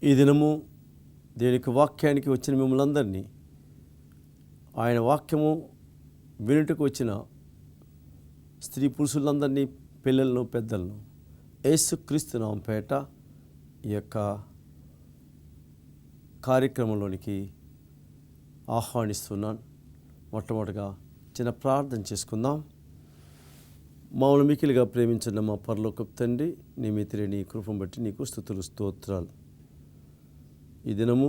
ఈ దినము దేవునికి వాక్యానికి వచ్చిన మిమ్మల్ని అందరినీ, ఆయన వాక్యము వినుటకు వచ్చిన స్త్రీ పురుషులందరినీ, పిల్లలను, పెద్దలను యేసుక్రీస్తు నామమున పేరట ఈ యొక్క కార్యక్రమంలోనికి ఆహ్వానిస్తున్నాను. మొట్టమొదటిగా చిన్న ప్రార్థన చేసుకుందాం. మమ్మల్ని మిక్కిలిగా ప్రేమించిన మా పరలోకపు తండ్రి, నీ మితిరే నీ కృపను బట్టి నీకు స్తుతులు స్తోత్రాలు. ఈ దినము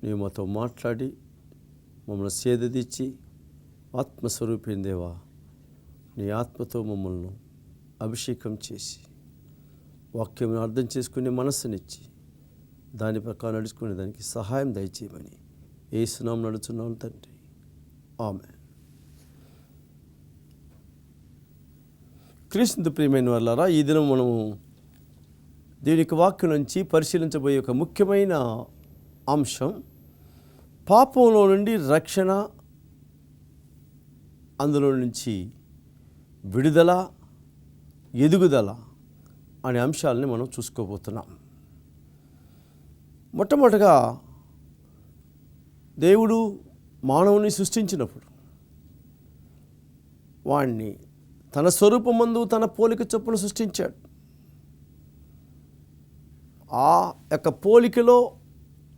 నీవు మాతో మాట్లాడి మమ్మల్ని సేదదీర్చి ఆత్మస్వరూపైన దేవా, నీ ఆత్మతో మమ్మల్ని అభిషేకం చేసి వాక్యమును అర్థం చేసుకునే మనస్సునిచ్చి దాని ప్రకారం నడుచుకునే దానికి సహాయం దయచేయమని యేసు నామమున నడుచున్నాను తండ్రి, ఆమేన్. క్రీస్తు ప్రియమైన వారలారా, ఈ దినం మనము దేవునికి వాక్యం నుంచి పరిశీలించబోయే ఒక ముఖ్యమైన అంశం పాపంలో నుండి రక్షణ, అందులో నుంచి విడుదల, ఎదుగుదల అనే అంశాలని మనం చూసుకోబోతున్నాం. మొట్టమొదటగా దేవుడు మానవుని సృష్టించినప్పుడు వాణ్ణి తన స్వరూపమందు తన పోలిక చొప్పున సృష్టించాడు. ఆ యొక్క పోలికలో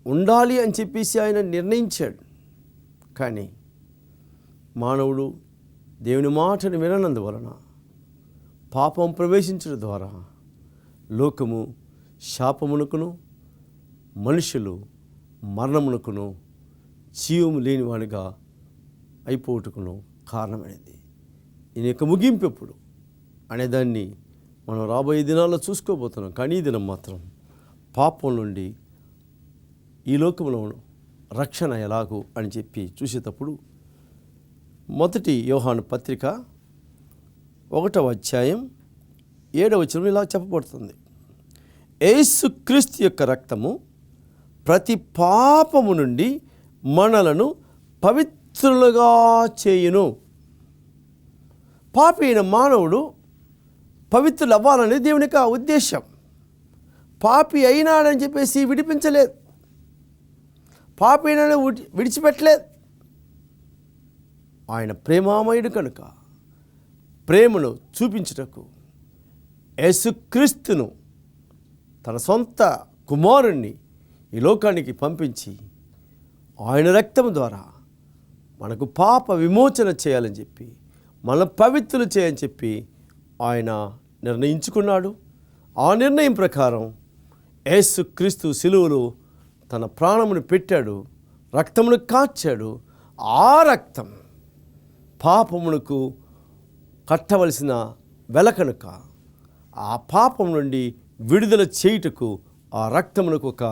ఉండాలి అని చెప్పేసి ఆయన నిర్ణయించాడు. కానీ మానవుడు దేవుని మాటను విననందువలన పాపం ప్రవేశించడం ద్వారా లోకము శాపమునకును, మనుషులు మరణమునకును, జీవము లేనివాడిగా అయిపోవటకును కారణమైనది. ఈయన యొక్క ముగింపు ఎప్పుడు అనేదాన్ని మనం రాబోయే దినాల్లో చూసుకోబోతున్నాం. కానీ ఈ దినం మాత్రం పాపం నుండి ఈ లోకంలో రక్షణ ఎలాగూ అని చెప్పి చూసేటప్పుడు మొదటి యోహాను పత్రిక 1వ అధ్యాయం 7వ వచనం ఇలా చెప్పబడుతుంది: యేసుక్రీస్తు యొక్క రక్తము ప్రతి పాపము నుండి మనలను పవిత్రులుగా చేయును. పాపి అయిన మానవుడు పవిత్రులు అవ్వాలనేది దేవుని యొక్క ఉద్దేశం. పాపి అయినాడని చెప్పేసి విడిపించలేదు, పాపి అయినాడు విడిచిపెట్టలేదు. ఆయన ప్రేమామయుడు కనుక ప్రేమను చూపించుటకు యేసుక్రీస్తును తన సొంత కుమారుణ్ణి ఈ లోకానికి పంపించి ఆయన రక్తం ద్వారా మనకు పాప విమోచన చేయాలని చెప్పి, మన పవిత్రులు చేయని చెప్పి ఆయన నిర్ణయించుకున్నాడు. ఆ నిర్ణయం ప్రకారం యేసుక్రీస్తు సిలువలో తన ప్రాణమును పెట్టాడు, రక్తమును కార్చాడు. ఆ రక్తం పాపమునకు కట్టవలసిన వెల కనుక ఆ పాపం నుండి విడుదల చేయుటకు ఆ రక్తమునకు ఒక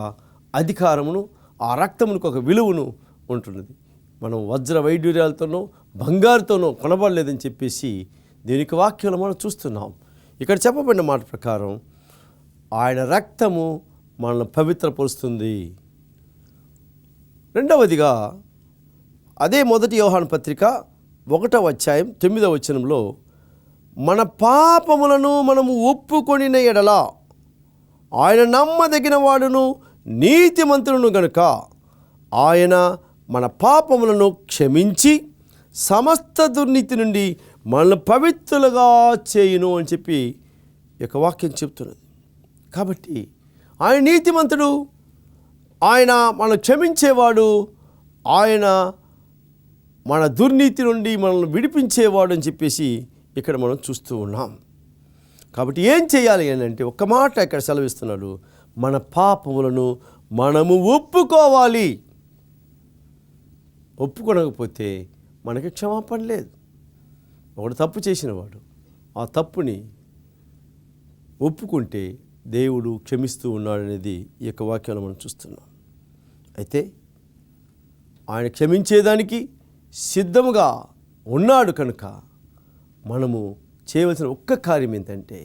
అధికారమును, ఆ రక్తమునకు ఒక విలువను ఉంటున్నది. మనం వజ్ర వైడూర్యాలతోనో బంగారుతోనో కొనబడలేదని చెప్పేసి దీనికి వాక్యంలో మనం చూస్తున్నాం. ఇక్కడ చెప్పబడిన మాట ప్రకారం ఆయన రక్తము మనల్ని పవిత్రపరుస్తుంది. రెండవదిగా అదే మొదటి యోహాను పత్రిక 1వ అధ్యాయం 9వ వచనంలో మన పాపములను మనము ఒప్పుకొనిన ఎడల ఆయన నమ్మదగిన వాడును నీతిమంతుడును గనుక ఆయన మన పాపములను క్షమించి సమస్త దుర్నీతి నుండి మనల్ని పవిత్రులుగా చేయును అని చెప్పి ఈ యొక్క వాక్యం చెప్తున్నది. కాబట్టి ఆయన నీతిమంతుడు, ఆయన మనల్ని క్షమించేవాడు, ఆయన మన దుర్నీతి నుండి మనల్ని విడిపించేవాడు అని చెప్పేసి ఇక్కడ మనం చూస్తూ ఉన్నాం. కాబట్టి ఏం చేయాలి అని అంటే ఒక్క మాట ఇక్కడ సెలవిస్తున్నాడు: మన పాపములను మనము ఒప్పుకోవాలి. ఒప్పుకోనకపోతే మనకి క్షమాపణ లేదు. ఒకడు తప్పు చేసినవాడు ఆ తప్పుని ఒప్పుకుంటే దేవుడు క్షమిస్తూ ఉన్నాడనేది ఈ యొక్క వాక్యాన్ని మనం చూస్తున్నాం. అయితే ఆయన క్షమించేదానికి సిద్ధముగా ఉన్నాడు కనుక మనము చేయవలసిన ఒక్క కార్యం ఏంటంటే,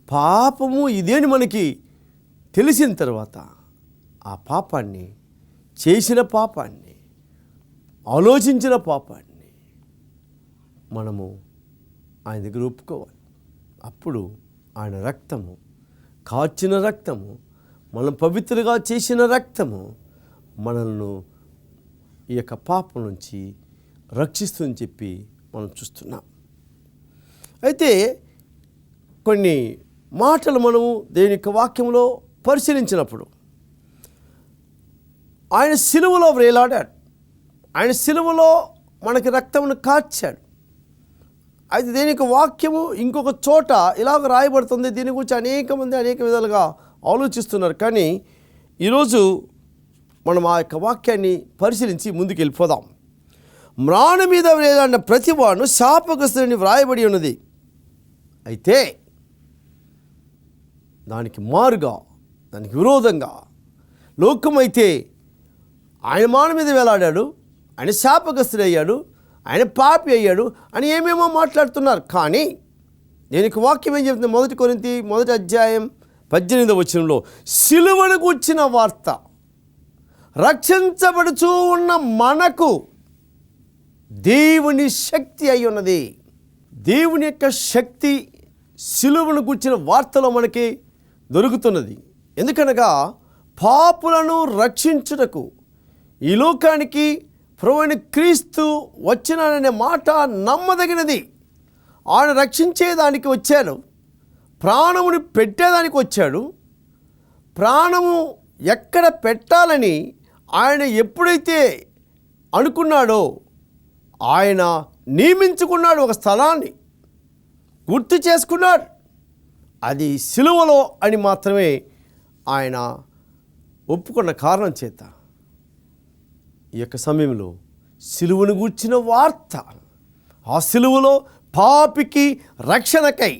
పాపము ఇదేని మనకి తెలిసిన తర్వాత ఆ పాపాన్ని, చేసిన పాపాన్ని, ఆలోచించిన పాపాన్ని మనము ఆయన దగ్గర ఒప్పుకోవాలి. అప్పుడు ఆయన రక్తము, కార్చిన రక్తము మనం పవిత్రగా చేసిన రక్తము మనల్ని ఈ యొక్క పాపం నుంచి రక్షిస్తుందని చెప్పి మనం చూస్తున్నాం. అయితే కొన్ని మాటలు మనము దేవుని యొక్క వాక్యంలో పరిశీలించినప్పుడు ఆయన సిలువలో వేలాడాడు, ఆయన సిలువలో మనకి రక్తమును కార్చాడు. అయితే దీని యొక్క వాక్యము ఇంకొక చోట ఇలాగ రాయబడుతుంది. దీని గురించి అనేక మంది అనేక విధాలుగా ఆలోచిస్తున్నారు. కానీ ఈరోజు మనం ఆ యొక్క వాక్యాన్ని పరిశీలించి ముందుకు వెళ్ళిపోదాం. మ్రాణ మీద వేలాడిన ప్రతివాడు శాపగ్రస్తుడని వ్రాయబడి ఉన్నది. అయితే దానికి మారుగా, దానికి విరోధంగా లోకమైతే ఆయన మాన మీద వేలాడాడు, ఆయన శాపగ్రస్తుడయ్యాడు, ఆయన పాపి అయ్యాడు అని ఏమేమో మాట్లాడుతున్నారు. కానీ దీనికి వాక్యం ఏం చెప్తుంది? 1 కొరింథీ 1 అధ్యాయం 18వ వచనంలో సిలువను గూర్చిన వార్త, రక్షించబడుచూ ఉన్న మనకు దేవుని శక్తి అయి ఉన్నది. దేవుని యొక్క శక్తి సిలువను గూర్చిన వార్తలో మనకి దొరుకుతున్నది. ఎందుకనగా పాపులను రక్షించుటకు ఈ లోకానికి ప్రభువైన క్రీస్తు వచ్చినాడనే మాట నమ్మదగినది. ఆయన రక్షించేదానికి వచ్చాడు, ప్రాణముని పెట్టేదానికి వచ్చాడు. ప్రాణము ఎక్కడ పెట్టాలని ఆయన ఎప్పుడైతే అనుకున్నాడో ఆయన నియమించుకున్నాడు, ఒక స్థలాన్ని గుర్తు చేసుకున్నాడు. అది సిలువలో అని మాత్రమే ఆయన ఒప్పుకున్న కారణం చేత ఈ యొక్క సమయంలో సిలువను గూర్చిన వార్త, ఆ సిలువలో పాపికి రక్షణకై,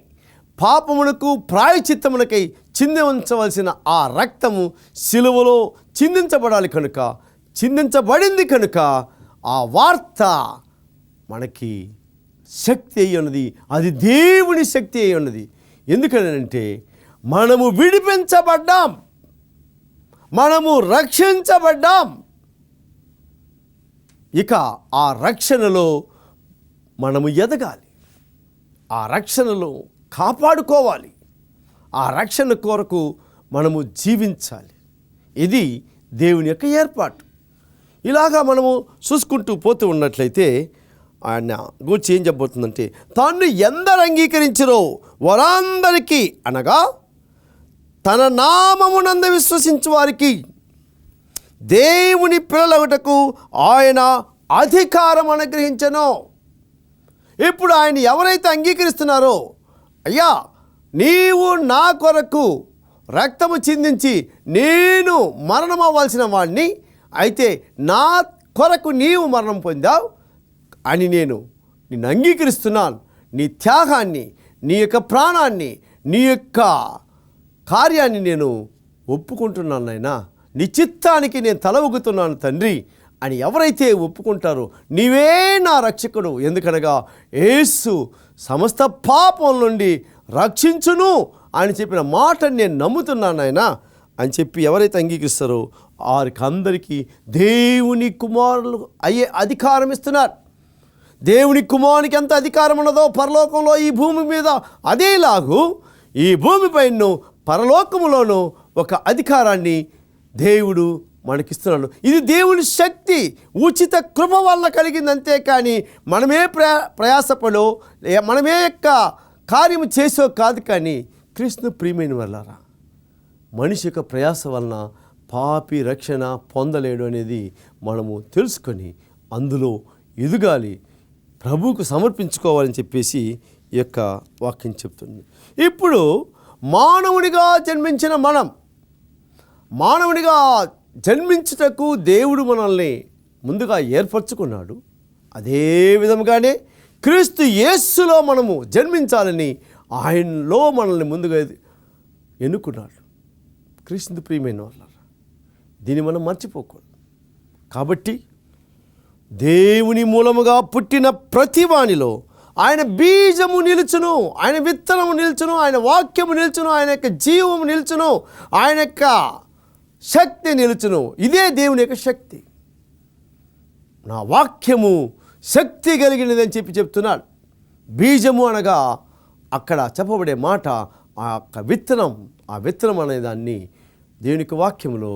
పాపమునకు ప్రాయచిత్తమునకై చిందించవలసిన ఆ రక్తము సిలువలో చిందించబడాలి కనుక, చిందించబడింది కనుక ఆ వార్త మనకి శక్తి అయి ఉన్నది. అది దేవుని శక్తి అయి ఉన్నది. ఎందుకనంటే మనము విడిపించబడ్డాం, మనము రక్షించబడ్డాం. ఇక ఆ రక్షణలో మనము ఎదగాలి, ఆ రక్షణలో కాపాడుకోవాలి, ఆ రక్షణ కొరకు మనము జీవించాలి. ఇది దేవుని యొక్క ఏర్పాటు. ఇలాగా మనము చూసుకుంటూ పోతూ ఉన్నట్లయితే ఆయన గురించి ఏం చెప్పబోతుందంటే, తాను ఎందరు అంగీకరించిరో వారందరికీ, అనగా తన నామమునందు విశ్వసించు వారికి దేవుని పిల్లలగుటకు ఆయన అధికారం అనుగ్రహించెను. ఇప్పుడు ఆయన ఎవరైతే అంగీకరిస్తున్నారో, అయ్యా నీవు నా కొరకు రక్తము చిందించి నేను మరణం అవ్వాల్సిన వాడిని, అయితే నా కొరకు నీవు మరణం పొందావు అని నేను నిన్ను అంగీకరిస్తున్నాను. నీ త్యాగాన్ని, నీ యొక్క ప్రాణాన్ని, నీ యొక్క కార్యాన్ని నేను ఒప్పుకుంటున్నాను నాయనా, నీ చిత్తానికి నేను తల ఊగుతున్నాను తండ్రి అని ఎవరైతే ఒప్పుకుంటారో, నీవే నా రక్షకుడు, ఎందుకనగా యేసు సమస్త పాపం నుండి రక్షించును అని చెప్పిన మాటని నేను నమ్ముతున్నాను ఆయన అని చెప్పి ఎవరైతే అంగీకరిస్తారో వారికి అందరికీ దేవుని కుమారులు అయ్యే అధికారం ఇస్తున్నారు. దేవుని కుమారునికి ఎంత అధికారం ఉన్నదో పరలోకంలో ఈ భూమి మీద అదేలాగూ ఈ భూమిపైన పరలోకములోనూ ఒక అధికారాన్ని దేవుడు మనకిస్తున్నాడు. ఇది దేవుని శక్తి, ఉచిత కృప వల్ల కలిగింది, అంతే కానీ మనమే ప్రయాసపడో మనమే యొక్క కార్యము చేసో కాదు. కానీ కృష్ణ ప్రియమైన వల్లారా, మనిషి యొక్క ప్రయాస వలన పాపి రక్షణ పొందలేడు అనేది మనము తెలుసుకొని అందులో ఎదగాలి, ప్రభువుకు సమర్పించుకోవాలని చెప్పేసి ఈ యొక్క వాక్యం చెప్తుంది. ఇప్పుడు మానవునిగా జన్మించిన మనం, మానవునిగా జన్మించుటకు దేవుడు మనల్ని ముందుగా ఏర్పరచుకున్నాడు. అదే విధముగానే క్రీస్తు యేసులో మనము జన్మించాలని ఆయనలో మనల్ని ముందుగా ఎన్నుకున్నాడు. క్రీస్తు ప్రియమైన వాళ్ళ దీన్ని మనం మర్చిపోకూడదు. కాబట్టి దేవుని మూలముగా పుట్టిన ప్రతివానిలో ఆయన బీజము నిలుచును, ఆయన విత్తనము నిలుచును, ఆయన వాక్యము నిలుచును, ఆయన యొక్క జీవము నిలుచును, ఆయన యొక్క శక్తి నిలుచును. ఇదే దేవుని యొక్క శక్తి. నా వాక్యము శక్తి కలిగినదని చెప్తున్నాడు. బీజము అనగా అక్కడ చెప్పబడే మాట ఆ యొక్క విత్తనం, ఆ విత్తనం అనే దాన్ని దేవునికి వాక్యంలో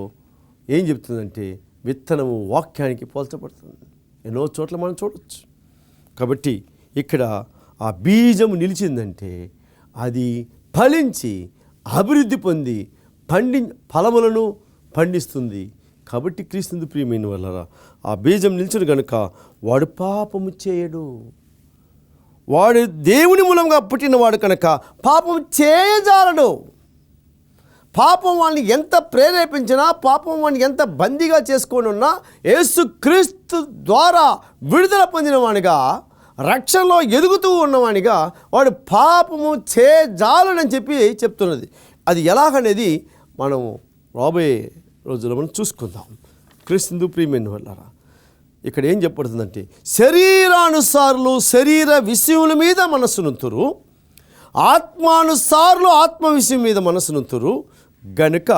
ఏం చెప్తుందంటే విత్తనము వాక్యానికి పోల్చబడుతుంది. ఎన్నో చోట్ల మనం చూడవచ్చు. కాబట్టి ఇక్కడ ఆ బీజము నిలిచిందంటే అది ఫలించి అభివృద్ధి పొంది ఫలములను పండిస్తుంది. కాబట్టి క్రీస్తు ప్రియమైన వాళ్ళరా, ఆ బీజం నిలిచిన గనుక వాడు పాపము చేయడు. వాడు దేవుని మూలంగా పుట్టినవాడు కనుక పాపం చేయజాలడు. పాపం వాడిని ఎంత ప్రేరేపించినా, పాపం వాడిని ఎంత బందీగా చేసుకొని ఉన్నా, యేసుక్రీస్తు ద్వారా విడుదల పొందినవాడిగా, రక్షణలో ఎదుగుతూ ఉన్నవాడిగా వాడు పాపము చేయజాలడని చెప్తున్నది. అది ఎలాగనేది మనం రాబోయే రోజుల్లో మనం చూసుకుందాం. క్రీస్తు ప్రియమైన వాళ్ళారా, ఇక్కడ ఏం చెప్పబడుతుందంటే శరీరానుసారులు శరీర విషయముల మీద మనస్సునుంతురు, ఆత్మానుసారులు ఆత్మ విషయం మీద మనస్సునుంతురు గనుక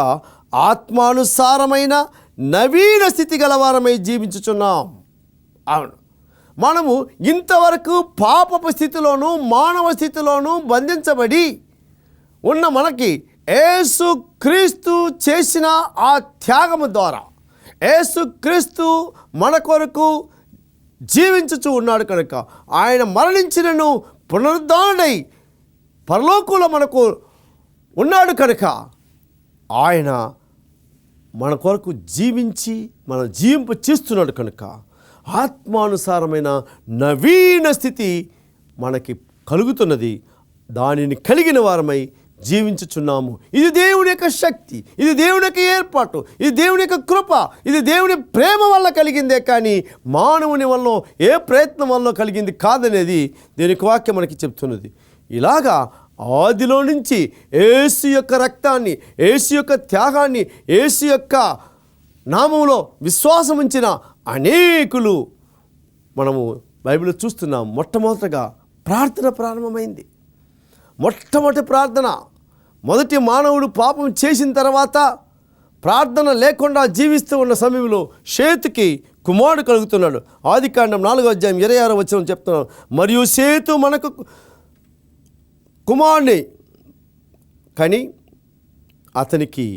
ఆత్మానుసారమైన నవీన స్థితి గలవారమై జీవించుచున్నాం. అవును, మనము ఇంతవరకు పాపపు స్థితిలోనూ మానవ స్థితిలోనూ బంధించబడి ఉన్న మనకి యేసుక్రీస్తు చేసిన ఆ త్యాగము ద్వారా యేసుక్రీస్తు మన కొరకు జీవించుచూ ఉన్నాడు కనుక, ఆయన మరణించినను పునరుద్ధానుడై పరలోకంలో మనకు ఉన్నాడు కనుక, ఆయన మన కొరకు జీవించి మన జీవింప చేస్తున్నాడు కనుక ఆత్మానుసారమైన నవీన స్థితి మనకి కలుగుతున్నది. దానిని కలిగిన వారమై జీవించుచున్నాము. ఇది దేవుని యొక్క శక్తి, ఇది దేవుని యొక్క ఏర్పాటు, ఇది దేవుని యొక్క కృప, ఇది దేవుని ప్రేమ వల్ల కలిగిందే కానీ మానవుని వల్ల ఏ ప్రయత్నం వల్ల కలిగింది కాదనేది దేవుని యొక్క వాక్యం మనకి చెప్తున్నది. ఇలాగా ఆదిలో నుంచి యేసు యొక్క రక్తాన్ని, యేసు యొక్క త్యాగాన్ని, యేసు యొక్క నామములో విశ్వాసం ఉంచిన అనేకులు మనము బైబిల్లో చూస్తున్నాం. మొట్టమొదటగా ప్రార్థన ప్రారంభమైంది. మొట్టమొదటి ప్రార్థన, మొదటి మానవుడు పాపం చేసిన తర్వాత ప్రార్థన లేకుండా జీవిస్తూ ఉన్న సమయంలో షేతుకి కుమారుడు కలుగుతున్నాడు. ఆదికాండం 4:26 చెప్తున్నాడు, మరియు షేతు మనకు కుమారుని కని అతనికి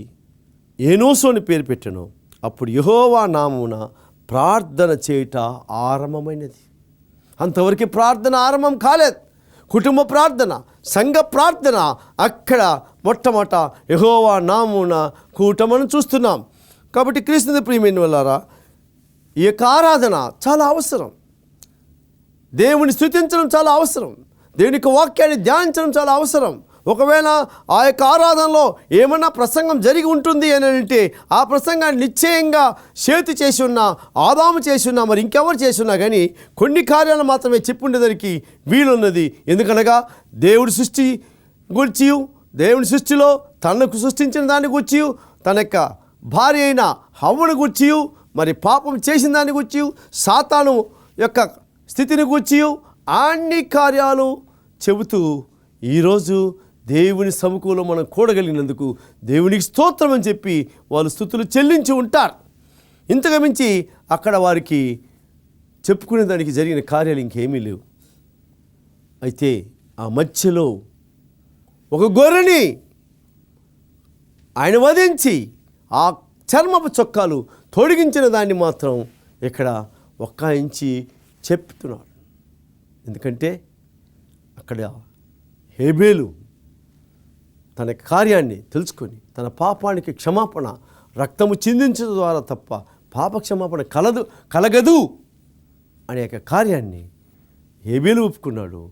ఏనోసు అని పేరు పెట్టెను. అప్పుడు యెహోవా నామమున ప్రార్థన చేయుట ఆరంభమైనది. అంతవరకు ప్రార్థన ఆరంభం కాలేదు. కుటుంబ ప్రార్థన, సంఘ ప్రార్థన అక్కడ మొట్టమొదట యెహోవా నామమున కూటమని చూస్తున్నాం. కాబట్టి క్రీస్తు ప్రియమైన వాళ్ళారా, ఈ యొక్క ఆరాధన చాలా అవసరం. దేవుని స్తుతించడం చాలా అవసరం. దేవుని యొక్క వాక్యాన్ని ధ్యానించడం చాలా అవసరం. ఒకవేళ ఆ యొక్క ఆరాధనలో ఏమన్నా ప్రసంగం జరిగి ఉంటుంది అని అంటే ఆ ప్రసంగాన్ని నిశ్చయంగా షేతు చేసి ఉన్నా, ఆదాము చేసి ఉన్నా, మరి ఇంకెవరు చేసి ఉన్నా కానీ కొన్ని కార్యాలు మాత్రమే చెప్పుండేదానికి వీలున్నది. ఎందుకనగా దేవుడి సృష్టి గురించి, దేవుని సృష్టిలో తనకు సృష్టించిన దాన్ని గురించి, తన యొక్క భార్య అయిన హవ్వను గురించి, మరి పాపం చేసిన దాన్ని గురించి, సాతాను యొక్క స్థితిని గురించి అన్ని కార్యాలు చెబుతూ ఈరోజు దేవుని సముఖంలో మనం కూడగలిగినందుకు దేవునికి స్తోత్రం అని చెప్పి వాళ్ళు స్తుతులు చెల్లించి ఉంటారు. ఇంతకు మించి అక్కడ వారికి చెప్పుకునే దానికి జరిగిన కార్యాలు ఇంకేమీ లేవు. అయితే ఆ మధ్యలో ఒక గొర్రెని ఆయన వధించి ఆ చర్మపు చొక్కాలు తొడిగించిన దాన్ని మాత్రం ఇక్కడ ఒక్కాయించి చెప్తున్నాడు. ఎందుకంటే అక్కడ హేబేలు తన కార్యాన్ని తెలుసుకొని తన పాపానికి క్షమాపణ రక్తము చిందించడం ద్వారా తప్ప పాప క్షమాపణ కలగదు అనే కార్యాన్ని హేబేలు ఒప్పుకున్నాడు.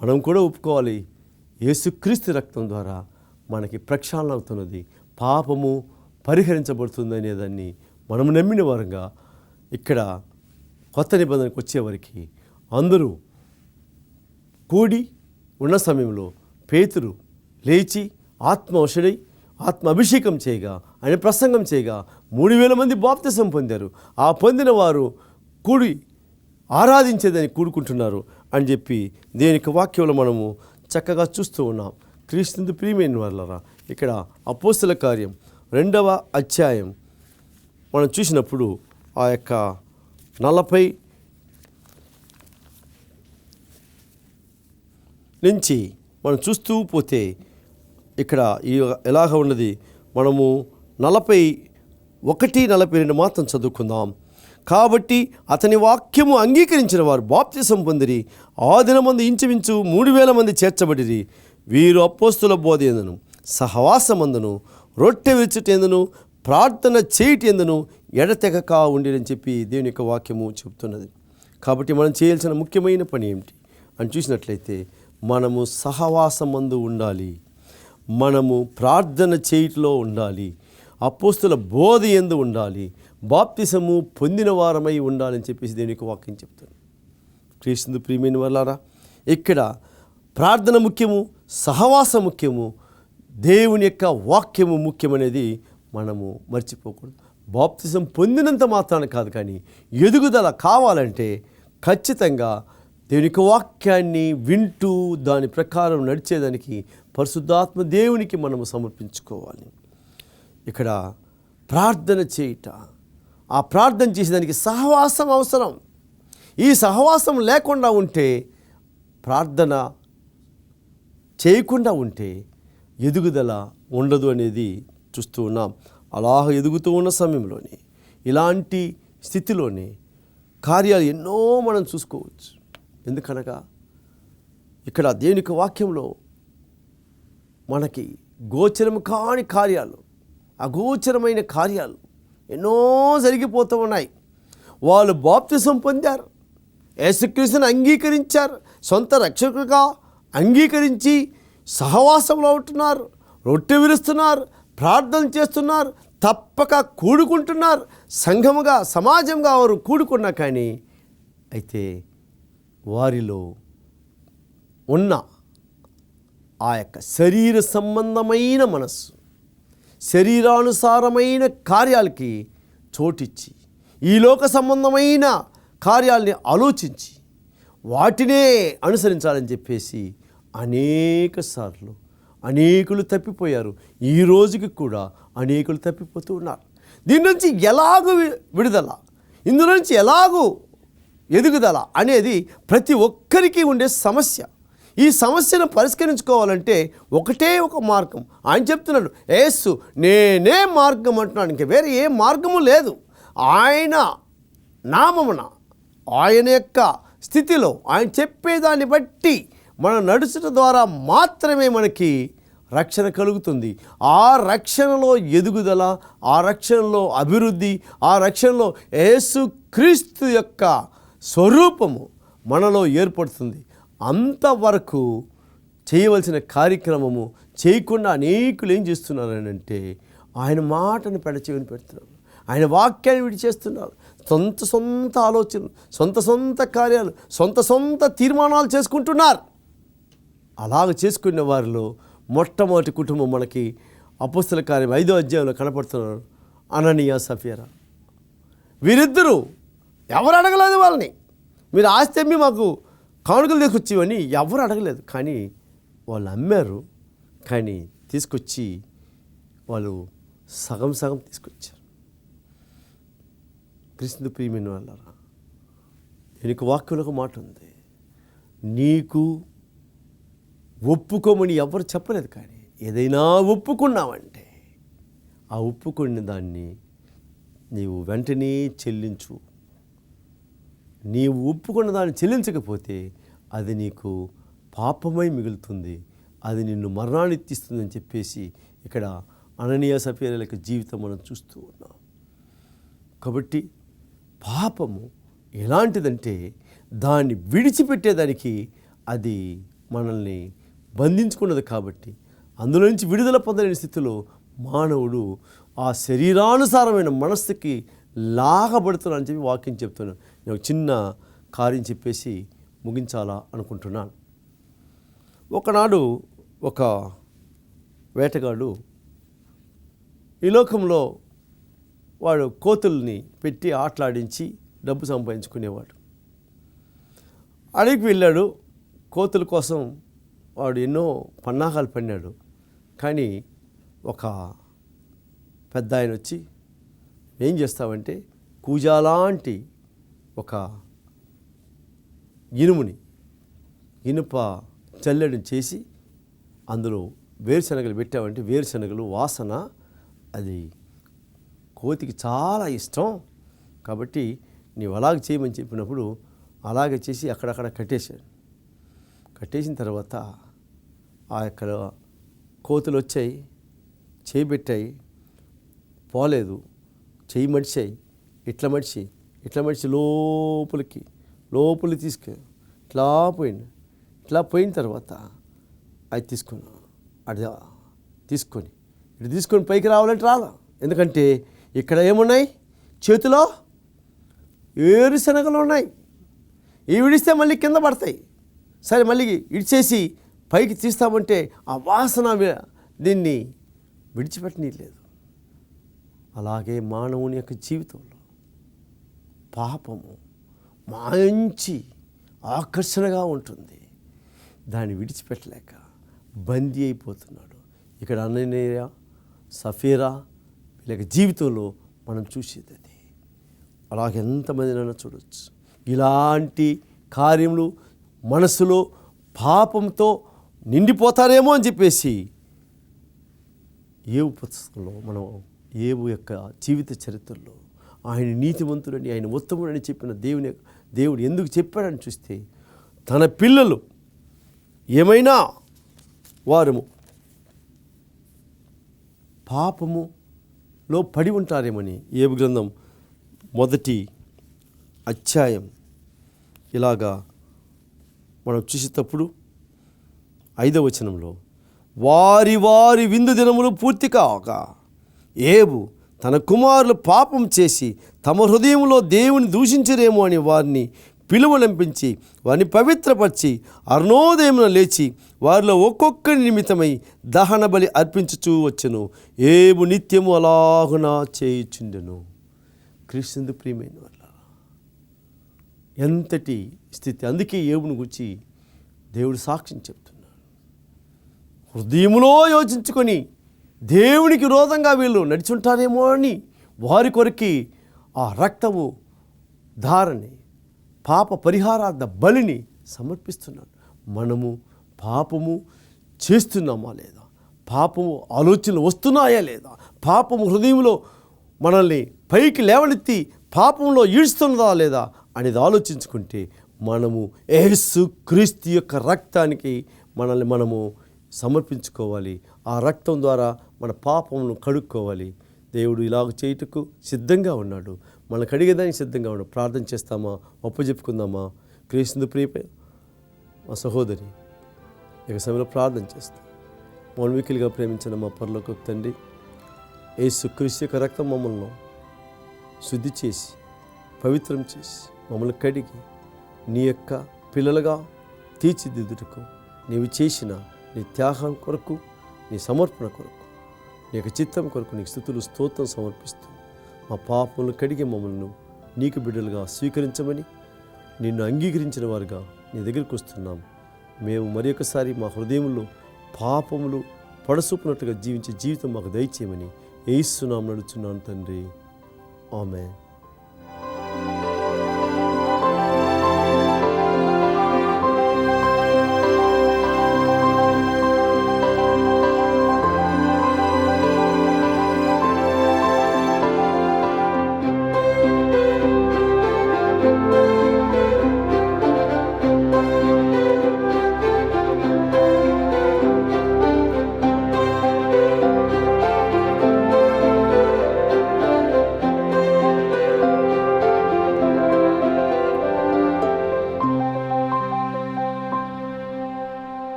మనం కూడా ఒప్పుకోవాలి. యేసుక్రీస్తు రక్తం ద్వారా మనకి ప్రక్షాళన అవుతున్నది, పాపము పరిహరించబడుతుంది అనేదాన్ని మనము నమ్మిన వారంగా ఇక్కడ కొత్త నిబంధనకు వచ్చేవరకు అందరూ కూడి ఉన్న సమయంలో పేతురు లేచి ఆత్మవశుడై ఆత్మ అభిషేకం చేయగా, ఆయన ప్రసంగం చేయగా 3000 మంది బాప్తిసం పొందారు. ఆ పొందిన వారు కూడి ఆరాధించేదని కూడుకుంటున్నారు అని చెప్పి దేనికి వాక్యంలో మనము చక్కగా చూస్తూ ఉన్నాం. క్రీస్తు ప్రియమైన వాళ్ళరా, ఇక్కడ అపోస్తల కార్యం 2వ అధ్యాయం మనం చూసినప్పుడు ఆ యొక్క 40 నుంచి మనం చూస్తూ పోతే ఇక్కడ ఈ ఎలాగ ఉన్నది మనము 41-42 మాత్రం చదువుకుందాం. కాబట్టి అతని వాక్యము అంగీకరించిన వారు బాప్తిసం పొందిరి. ఆ దినమందు ఇంచుమించు 3,000 మంది చేర్చబడిరి. వీరు అపోస్తుల బోధ యందును, సహవాసమందును, రొట్టె విరుచుటెందును, ప్రార్థన చేయుటెందును ఎడతెగక ఉండిరని చెప్పి దేవుని యొక్క వాక్యము చెబుతున్నది. కాబట్టి మనం చేయాల్సిన ముఖ్యమైన పని ఏమిటి అని చూసినట్లయితే, మనము సహవాసమందు ఉండాలి, మనము ప్రార్థన చేయుటలో ఉండాలి, అపోస్తుల బోధ యందు ఉండాలి, బాప్తిసము పొందిన వారమై ఉండాలని చెప్పేసి దేవుని యొక్క వాక్యం చెప్తుంది. క్రీస్తు ప్రియమైన వాళ్ళారా, ఇక్కడ ప్రార్థన ముఖ్యము, సహవాసం ముఖ్యము, దేవుని యొక్క వాక్యము ముఖ్యమనేది మనము మర్చిపోకూడదు. బాప్తిసం పొందినంత మాత్రాన కాదు, కానీ ఎదుగుదల కావాలంటే ఖచ్చితంగా దేవుని యొక్క వాక్యాన్ని వింటూ దాని ప్రకారం నడిచేదానికి పరిశుద్ధాత్మ దేవునికి మనము సమర్పించుకోవాలి. ఇక్కడ ప్రార్థన చేయుట, ఆ ప్రార్థన చేసేదానికి సహవాసం అవసరం. ఈ సహవాసం లేకుండా ఉంటే, ప్రార్థన చేయకుండా ఉంటే ఎదుగుదల ఉండదు అనేది చూస్తూ ఉన్నాం. అలా ఎదుగుతూ ఉన్న సమయంలోనే, ఇలాంటి స్థితిలోనే కార్యాలు ఎన్నో మనం చూసుకోవచ్చు. ఎందుకనగా ఇక్కడ దేవుని వాక్యంలో మనకి గోచరం కాని కార్యాలు, అగోచరమైన కార్యాలు ఎన్నో జరిగిపోతూ ఉన్నాయి. వాళ్ళు బాప్తిసం పొందారు, యేసుక్రీస్తుని అంగీకరించారు, సొంత రక్షకుడిగా అంగీకరించి సహవాసంలో ఉంటున్నారు, రొట్టె విరుస్తున్నారు, ప్రార్థన చేస్తున్నారు, తప్పక కూడుకుంటున్నారు. సంఘముగా, సమాజంగా వారు కూడుకున్నా కానీ, అయితే వారిలో ఉన్న ఆ యొక్క శరీర సంబంధమైన మనస్సు, శరీరానుసారమైన కార్యాలకి చోటిచ్చి, ఈ లోక సంబంధమైన కార్యాలని ఆలోచించి వాటినే అనుసరించాలని చెప్పేసి అనేక సార్లు అనేకులు తప్పిపోయారు. ఈ రోజుకి కూడా అనేకులు తప్పిపోతూ ఉన్నారు. దీని నుంచి ఎలాగూ విడుదల, ఇందులో నుంచి ఎలాగూ ఎదుగుదల అనేది ప్రతి ఒక్కరికి ఉండే సమస్య. ఈ సమస్యను పరిష్కరించుకోవాలంటే ఒకటే ఒక మార్గం. ఆయన చెప్తున్నాడు, యేసు నేనే మార్గం అంటున్నాడు. ఇంక వేరే ఏ మార్గము లేదు. ఆయన నామమున, ఆయన యొక్క స్థితిలో, ఆయన చెప్పేదాన్ని బట్టి మనం నడుచుట ద్వారా మాత్రమే మనకి రక్షణ కలుగుతుంది. ఆ రక్షణలో ఎదుగుదల, ఆ రక్షణలో అభివృద్ధి, ఆ రక్షణలో యేసుక్రీస్తు యొక్క స్వరూపము మనలో ఏర్పడుతుంది. అంతవరకు చేయవలసిన కార్యక్రమము చేయకుండా అనేకులు ఏం చేస్తున్నారని అంటే, ఆయన మాటను పెడచెవిని పెడుతున్నారు, ఆయన వాక్యాన్ని విడిచేస్తున్నారు. సొంత ఆలోచనలు, సొంత కార్యాలు, సొంత తీర్మానాలు చేసుకుంటున్నారు. అలాగ చేసుకునే వారిలో మొట్టమొదటి కుటుంబం మనకి అపోస్తల కార్యం 5వ అధ్యాయంలో కనపడుతున్నారు, అననీయ సఫీరా. వీరిద్దరూ ఎవరు అడగలేదు వాళ్ళని, మీరు ఆస్తి అమ్మి మాకు కానుకలు తీసుకొచ్చివని ఎవరు అడగలేదు. కానీ వాళ్ళు అమ్మారు, కానీ తీసుకొచ్చి వాళ్ళు సగం తీసుకొచ్చారు. క్రీస్తు ప్రియమైన వాళ్ళారా, దీనికి వాక్యంలో ఒక మాట ఉంది, నీకు ఒప్పుకోమని ఎవరు చెప్పలేదు. కానీ ఏదైనా ఒప్పుకున్నావంటే ఆ ఒప్పుకున్న దాన్ని నీవు వెంటనే చెల్లించు. నీవు ఒప్పుకున్న దాన్ని చెల్లించకపోతే అది నీకు పాపమై మిగులుతుంది, అది నిన్ను మరణాన్ని ఎత్తిస్తుందని చెప్పేసి ఇక్కడ అననీయ సఫీరాల యొక్క జీవితం మనం చూస్తూ ఉన్నాం. కాబట్టి పాపము ఎలాంటిదంటే, దాన్ని విడిచిపెట్టేదానికి అది మనల్ని బంధించుకున్నది. కాబట్టి అందులో నుంచి విడుదల పొందలేని స్థితిలో మానవుడు ఆ శరీరానుసారమైన మనస్సుకి లాగబడుతున్నా అని చెప్పి వాక్యం చెప్తున్నాను. నేను ఒక చిన్న కార్యం చెప్పేసి ముగించాలా అనుకుంటున్నాను. ఒకనాడు ఒక వేటగాడు ఈ లోకంలో వాడు కోతుల్ని పెట్టి ఆటలాడించి డబ్బు సంపాదించుకునేవాడు. అడవికి వెళ్ళాడు, కోతుల కోసం వాడు ఎన్నో పన్నాగాలు పన్నాడు. కానీ ఒక పెద్ద ఆయన వచ్చి, ఏం చేస్తావంటే కూజాలాంటి ఒక ఇనుప చల్లెడిని చేసి అందులో వేరుశనగలు పెట్టావంటే వేరుశనగలు వాసన అది కోతికి చాలా ఇష్టం. కాబట్టి నీవు అలాగ చేయమని చెప్పినప్పుడు అలాగే చేసి అక్కడక్కడ కట్టేశాడు. కట్టేసిన తర్వాత ఆ యొక్క కోతులు వచ్చాయి, చేయి పెట్టాయి, పోలేదు, చెయ్యి మడిచాయి, ఇట్లా మడిచి లోపలికి ఇట్లా పోయింది. ఇట్లా పోయిన తర్వాత అది తీసుకొని పైకి రావాలంటే రాలా. ఎందుకంటే ఇక్కడ ఏమున్నాయి, చేతిలో ఏరుశనగలు ఉన్నాయి. ఇవి విడిస్తే మళ్ళీ కింద పడతాయి. సరే మళ్ళీ ఇడిచేసి పైకి తీస్తామంటే ఆ వాసన దీన్ని విడిచిపెట్టనీయలేదు. అలాగే మానవుని యొక్క జీవితంలో పాపము మంచి ఆకర్షణగా ఉంటుంది. దాన్ని విడిచిపెట్టలేక బందీ అయిపోతున్నాడు. ఇక్కడ అననీయ, సఫీరా వీళ్ళ జీవితంలో మనం చూసేది అది. అలాగే ఎంతమందినైనా చూడవచ్చు. ఇలాంటి కార్యములు మనసులో పాపంతో నిండిపోతారేమో అని చెప్పేసి ఏవు పుస్తకంలో మనం ఏవు యొక్క జీవిత చరిత్రలో ఆయన నీతివంతుడని, ఆయన ఉత్తముడని చెప్పిన దేవుడు ఎందుకు చెప్పాడని చూస్తే, తన పిల్లలు ఏమైనా వారు పాపములో పడి ఉంటారేమని ఏబు గ్రంథం 1వ అధ్యాయం ఇలాగా మనం చూసేటప్పుడు 5వ వచనంలో, వారి విందు దినములు పూర్తి కాగా ఏబు తన కుమారులు పాపం చేసి తమ హృదయంలో దేవుని దూషించరేమో అని వారిని పిలువలంపించి వారిని పవిత్రపరిచి అరుణోదయమున లేచి వారిలో ఒక్కొక్కరి నిమిత్తమై దహన బలి అర్పించుచూ వచ్చెను. ఏబు నిత్యము అలాగునా చేయుచుండెను. క్రీస్తు ప్రియమైన వల్ల ఎంతటి స్థితి. అందుకే ఏబును గురించి దేవుడు సాక్ష్యం చెప్తున్నాడు. హృదయములో యోచించుకొని దేవునికి విరోధంగా వీళ్ళు నడిచుంటారేమో అని వారి కొరికి ఆ రక్తము ధారని, పాప పరిహారార్థ బలిని సమర్పిస్తున్నాడు. మనము పాపము చేస్తున్నామా లేదా, పాపము ఆలోచనలు వస్తున్నాయా లేదా, పాపము హృదయంలో మనల్ని పైకి లేవనెత్తి పాపంలో ఈడ్స్తున్నదా లేదా అనేది ఆలోచించుకుంటే మనము యేసు క్రీస్తు యొక్క రక్తానికి మనల్ని మనము సమర్పించుకోవాలి. ఆ రక్తం ద్వారా మన పాపమును కడుక్కోవాలి. దేవుడు ఇలాగ చేయుటకు సిద్ధంగా ఉన్నాడు. మనకు అడిగేదానికి సిద్ధంగా ఉన్నాడు. ప్రార్థన చేస్తామా, ఒప్పజెప్పుకుందామా? క్రీస్తు ప్రియ మా సహోదరి ఇక సమయంలో ప్రార్థన చేస్తాం. మౌనమికిలిగా ప్రేమించిన మా పరలోకపు తండ్రి, యేసు క్రీస్తు యొక్క రక్తం మమ్మల్ని శుద్ధి చేసి పవిత్రం చేసి మమ్మల్ని కడిగి నీ యొక్క పిల్లలుగా తీర్చిదిద్దుటకు నీవు చేసిన నీ త్యాగం కొరకు, నీ సమర్పణ కొరకు, నీ యొక్క చిత్తం కొరకు నీకు స్తుతులు స్తోత్రం సమర్పిస్తూ మా పాపములు కడిగి మమ్మల్ని నీకు బిడ్డలుగా స్వీకరించమని నిన్ను అంగీకరించిన వారుగా నీ దగ్గరికి వస్తున్నాం. మేము మరి ఒకసారి మా హృదయంలో పాపములు పడసూపునట్టుగా జీవించే జీవితం మాకు దయచేయమని యేసు నామమున అడుగుచున్నాను తండ్రి. ఆమేన్.